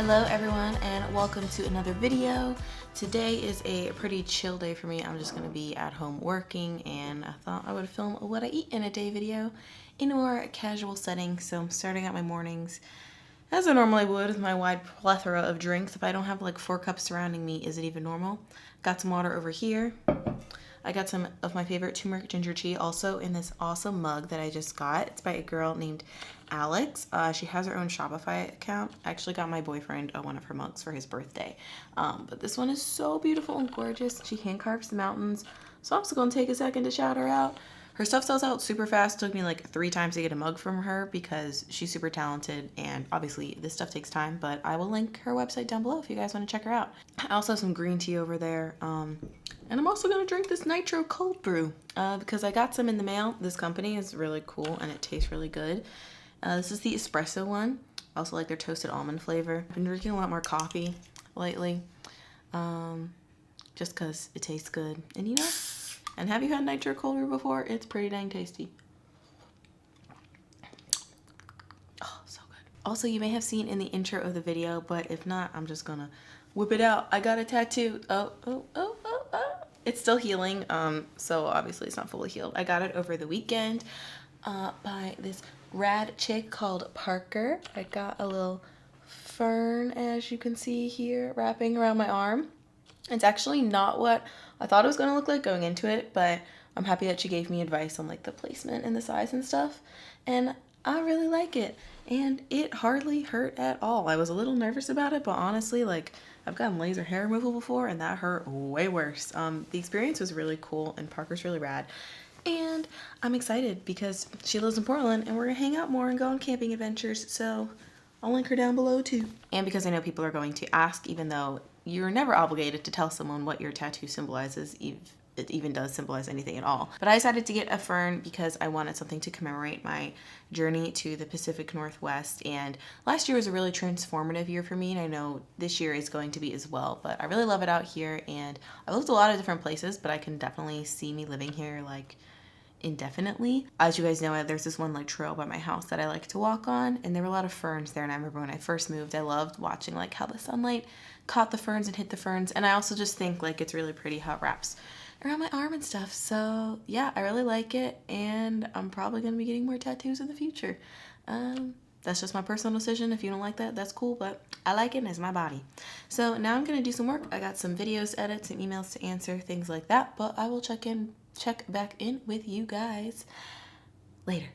Hello everyone and welcome to another video. Today is a pretty chill day for me. I'm just going to be at home working and I thought I would film a what I eat in a day video in a more casual setting. So I'm starting out my mornings as I normally would with my wide plethora of drinks. If I don't have like 4 cups surrounding me, is it even normal? Got some water over here. I got some of my favorite turmeric ginger tea also in this awesome mug that I just got. It's by a girl named Alex. She has her own Shopify account. I actually got my boyfriend one of her mugs for his birthday. But this one is so beautiful and gorgeous. She hand carves the mountains. So I'm just going to take a second to shout her out. Her stuff sells out super fast. It took me like 3 times to get a mug from her because she's super talented and obviously this stuff takes time, but I will link her website down below if you guys want to check her out. I also have some green tea over there. And I'm also going to drink this nitro cold brew because I got some in the mail. This company is really cool and it tastes really good. This is the espresso one. I also like their toasted almond flavor. I've been drinking a lot more coffee lately just because it tastes good. And you know, and have you had nitro cold brew before? It's pretty dang tasty. Oh, so good. Also, you may have seen in the intro of the video, but if not, I'm just gonna whip it out. I got a tattoo. Oh. It's still healing, so obviously it's not fully healed. I got it over the weekend by this rad chick called Parker. I got a little fern, as you can see here, wrapping around my arm. It's actually not what I thought it was going to look like going into it, but I'm happy that she gave me advice on like the placement and the size and stuff, and I really like it, and it hardly hurt at all. I was a little nervous about it, but honestly, like, I've gotten laser hair removal before and that hurt way worse. The experience was really cool and Parker's really rad. And I'm excited because she lives in Portland and we're gonna hang out more and go on camping adventures. So I'll link her down below too. And because I know people are going to ask, even though you're never obligated to tell someone what your tattoo symbolizes, if it even does symbolize anything at all. But I decided to get a fern because I wanted something to commemorate my journey to the Pacific Northwest. And last year was a really transformative year for me, and I know this year is going to be as well. But I really love it out here, and I've lived a lot of different places, but I can definitely see me living here like indefinitely. As you guys know, there's this one like trail by my house that I like to walk on, and there were a lot of ferns there. And I remember when I first moved, I loved watching like how the sunlight caught the ferns and hit the ferns. And I also just think like it's really pretty how it wraps around my arm and stuff. So yeah, I really like it, and I'm probably gonna be getting more tattoos in the future. That's just my personal decision. If you don't like that, that's cool, but I like it and it's my body. So now I'm gonna do some work. I got some videos to edit, some emails to answer, things like that, but I will check back in with you guys later.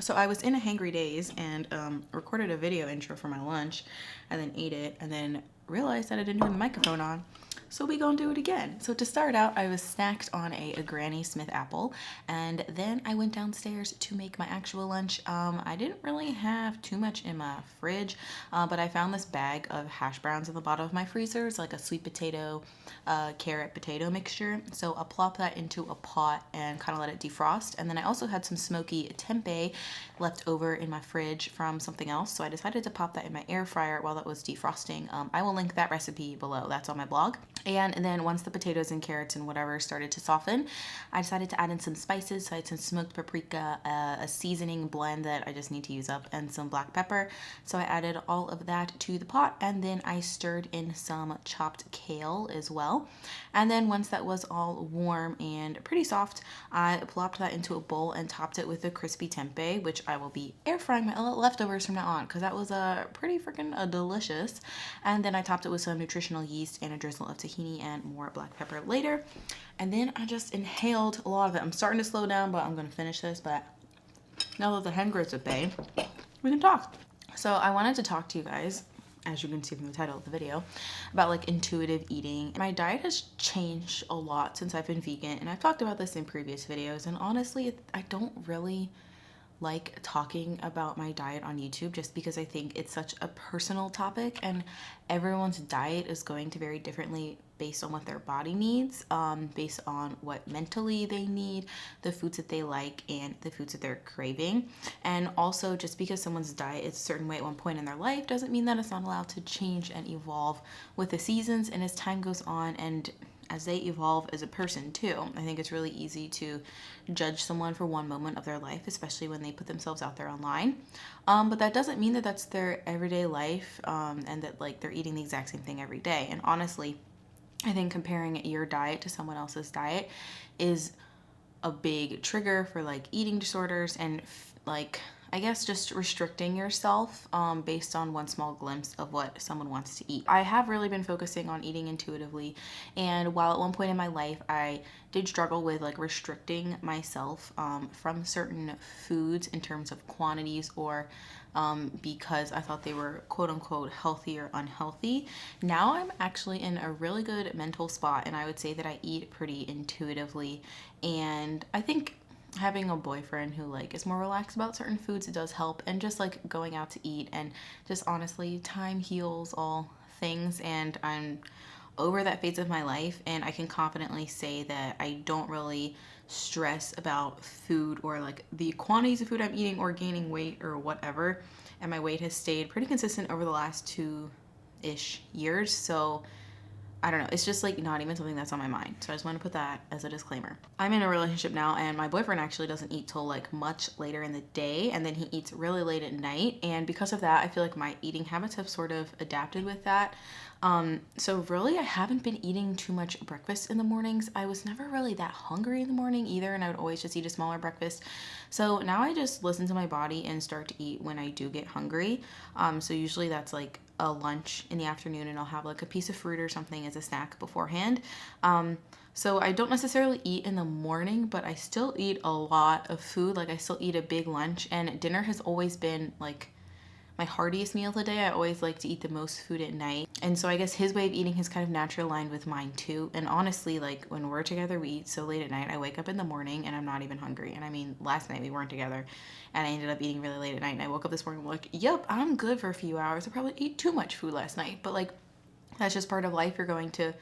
So I was in a hangry daze and recorded a video intro for my lunch and then ate it and then realized that I didn't have the microphone on. So we gonna do it again. So to start out, I was snacked on a Granny Smith apple, and then I went downstairs to make my actual lunch. I didn't really have too much in my fridge, but I found this bag of hash browns in the bottom of my freezer. It's like a sweet potato, carrot potato mixture. So I'll plop that into a pot and kind of let it defrost. And then I also had some smoky tempeh left over in my fridge from something else. So I decided to pop that in my air fryer while that was defrosting. I will link that recipe below. That's on my blog. And then once the potatoes and carrots and whatever started to soften, I decided to add in some spices. So I had some smoked paprika, a seasoning blend that I just need to use up, and some black pepper. So I added all of that to the pot, and then I stirred in some chopped kale as well. And then once that was all warm and pretty soft, I plopped that into a bowl and topped it with a crispy tempeh, which I will be air frying my leftovers from now on because that was pretty freaking delicious. And then I topped it with some nutritional yeast and a drizzle of tahini and more black pepper later. And then I just inhaled a lot of it. I'm starting to slow down, but I'm going to finish this. But now that the hunger is at bay, we can talk. So I wanted to talk to you guys, as you can see from the title of the video, about like intuitive eating. My diet has changed a lot since I've been vegan, and I've talked about this in previous videos, and honestly, I don't really like talking about my diet on YouTube just because I think it's such a personal topic and everyone's diet is going to vary differently based on what their body needs, based on what mentally they need, the foods that they like, and the foods that they're craving. And also, just because someone's diet is a certain way at one point in their life doesn't mean that it's not allowed to change and evolve with the seasons and as time goes on and as they evolve as a person too. I think it's really easy to judge someone for one moment of their life, especially when they put themselves out there online. But that doesn't mean that that's their everyday life, and that like they're eating the exact same thing every day. And honestly, I think comparing your diet to someone else's diet is a big trigger for like eating disorders and like I guess just restricting yourself based on one small glimpse of what someone wants to eat. I have really been focusing on eating intuitively, and while at one point in my life I did struggle with like restricting myself from certain foods in terms of quantities or because I thought they were quote unquote healthy or unhealthy. Now I'm actually in a really good mental spot, and I would say that I eat pretty intuitively. And I think having a boyfriend who like is more relaxed about certain foods, it does help. And just like going out to eat, and just honestly, time heals all things, and I'm over that phase of my life, and I can confidently say that I don't really stress about food or like the quantities of food I'm eating or gaining weight or whatever. And my weight has stayed pretty consistent over the last 2-ish years. So I don't know. It's just like not even something that's on my mind. So I just want to put that as a disclaimer. I'm in a relationship now, and my boyfriend actually doesn't eat till like much later in the day, and then he eats really late at night. And because of that, I feel like my eating habits have sort of adapted with that. So really, I haven't been eating too much breakfast in the mornings. I was never really that hungry in the morning either, and I would always just eat a smaller breakfast. So now I just listen to my body and start to eat when I do get hungry. So usually that's like a lunch in the afternoon, and I'll have like a piece of fruit or something as a snack beforehand. So I don't necessarily eat in the morning, but I still eat a lot of food. Like I still eat a big lunch, and dinner has always been like my heartiest meal of the day. I always like to eat the most food at night. And so I guess his way of eating has kind of naturally aligned with mine too. And honestly, like when we're together, we eat so late at night. I wake up in the morning and I'm not even hungry. And I mean, last night we weren't together and I ended up eating really late at night. And I woke up this morning like, yep, I'm good for a few hours. I probably ate too much food last night. But like, that's just part of life. You're going to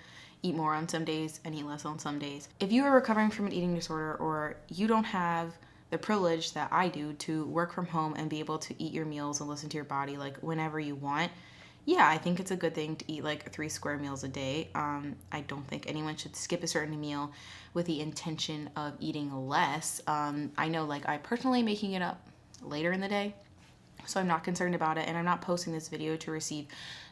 eat more on some days and eat less on some days. If you are recovering from an eating disorder, or you don't have the privilege that I do to work from home and be able to eat your meals and listen to your body like whenever you want, yeah, I think it's a good thing to eat like 3 square meals a day. I don't think anyone should skip a certain meal with the intention of eating less. I know like I personally making it up later in the day, so I'm not concerned about it, and I'm not posting this video to receive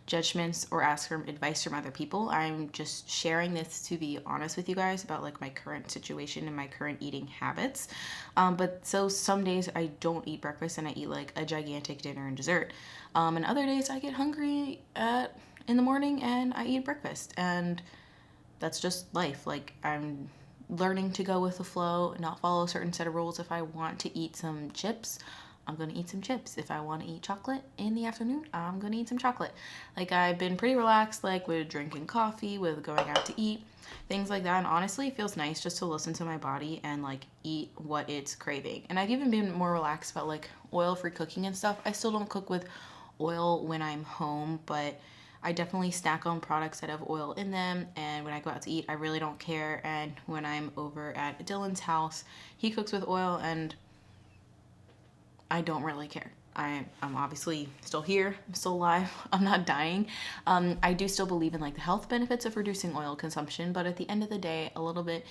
judgments or ask for advice from other people. I'm just sharing this to be honest with you guys about like my current situation and my current eating habits. But so some days I don't eat breakfast and I eat like a gigantic dinner and dessert. And other days I get hungry in the morning and I eat breakfast, and that's just life. Like I'm learning to go with the flow, not follow a certain set of rules. If I want to eat some chips, I'm gonna eat some chips. If I want to eat chocolate in the afternoon, I'm gonna eat some chocolate. Like I've been pretty relaxed, like with drinking coffee, with going out to eat, things like that. And honestly, it feels nice just to listen to my body and like eat what it's craving. And I've even been more relaxed about like oil-free cooking and stuff. I still don't cook with oil when I'm home, but I definitely snack on products that have oil in them. And when I go out to eat, I really don't care. And when I'm over at Dylan's house, he cooks with oil, and I don't really care. I'm obviously still here. I'm still alive. I'm not dying. I do still believe in like the health benefits of reducing oil consumption, but at the end of the day, a little bit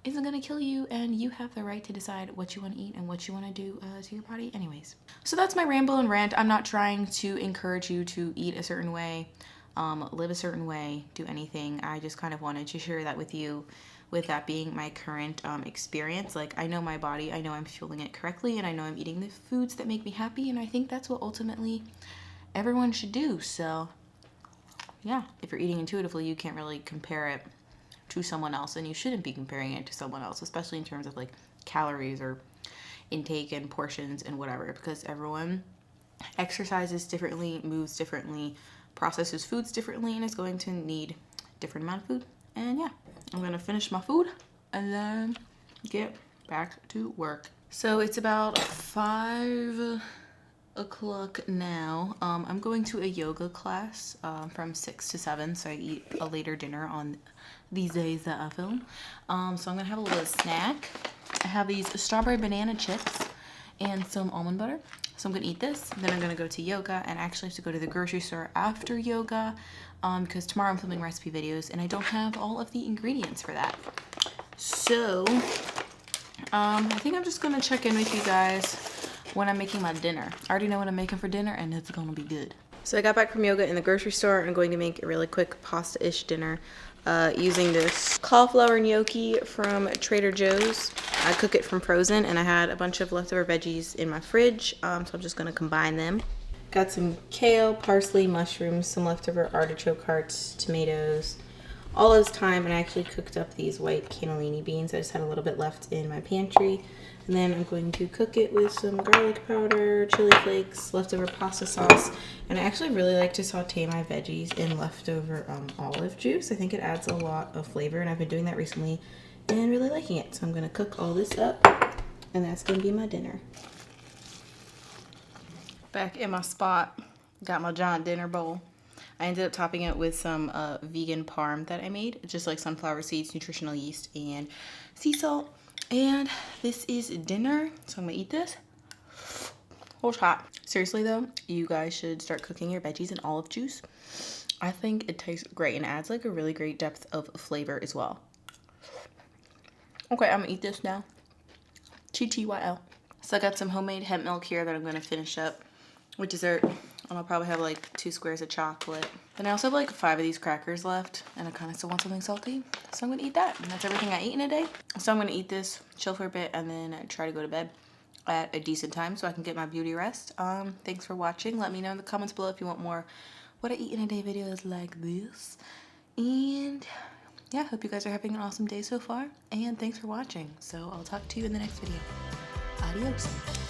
isn't going to kill you, and you have the right to decide what you want to eat and what you want to do to your body anyways. So that's my ramble and rant. I'm not trying to encourage you to eat a certain way, live a certain way, do anything. I just kind of wanted to share that with you, with that being my current experience. Like I know my body, I know I'm fueling it correctly, and I know I'm eating the foods that make me happy, and I think that's what ultimately everyone should do. So yeah, if you're eating intuitively, you can't really compare it to someone else, and you shouldn't be comparing it to someone else, especially in terms of like calories or intake and portions and whatever, because everyone exercises differently, moves differently, processes foods differently, and is going to need different amount of food. And yeah, I'm gonna finish my food and then get back to work. So it's about 5 o'clock now. I'm going to a yoga class from 6 to 7, so I eat a later dinner on these days that I film. So I'm gonna have a little snack. I have these strawberry banana chips and some almond butter. So I'm gonna eat this, then I'm gonna go to yoga, and I actually have to go to the grocery store after yoga because tomorrow I'm filming recipe videos and I don't have all of the ingredients for that. So I think I'm just gonna check in with you guys when I'm making my dinner. I already know what I'm making for dinner and it's gonna be good. So I got back from yoga in the grocery store. I'm going to make a really quick pasta-ish dinner using this cauliflower gnocchi from Trader Joe's. I cook it from frozen and I had a bunch of leftover veggies in my fridge, so I'm just gonna combine them. Got some kale, parsley, mushrooms, some leftover artichoke hearts, tomatoes, all this time, and I actually cooked up these white cannellini beans. I just had a little bit left in my pantry. And then I'm going to cook it with some garlic powder, chili flakes, leftover pasta sauce. And I actually really like to saute my veggies in leftover olive juice. I think it adds a lot of flavor, and I've been doing that recently and really liking it. So I'm gonna cook all this up, and that's gonna be my dinner. Back in my spot, got my giant dinner bowl. I ended up topping it with some vegan parm that I made, just like sunflower seeds, nutritional yeast, and sea salt. And this is dinner, so I'm gonna eat this. Oh, it's hot. Seriously though, you guys should start cooking your veggies in olive juice. I think it tastes great and adds like a really great depth of flavor as well. Okay, I'm gonna eat this now. TTYL. So I got some homemade hemp milk here that I'm gonna finish up with dessert. And I'll probably have like 2 squares of chocolate. Then I also have like 5 of these crackers left, and I kind of still want something salty. So I'm gonna eat that, and that's everything I eat in a day. So I'm gonna eat this, chill for a bit, and then try to go to bed at a decent time so I can get my beauty rest. Thanks for watching. Let me know in the comments below if you want more what I eat in a day videos like this. And yeah, hope you guys are having an awesome day so far. And thanks for watching. So I'll talk to you in the next video. Adios.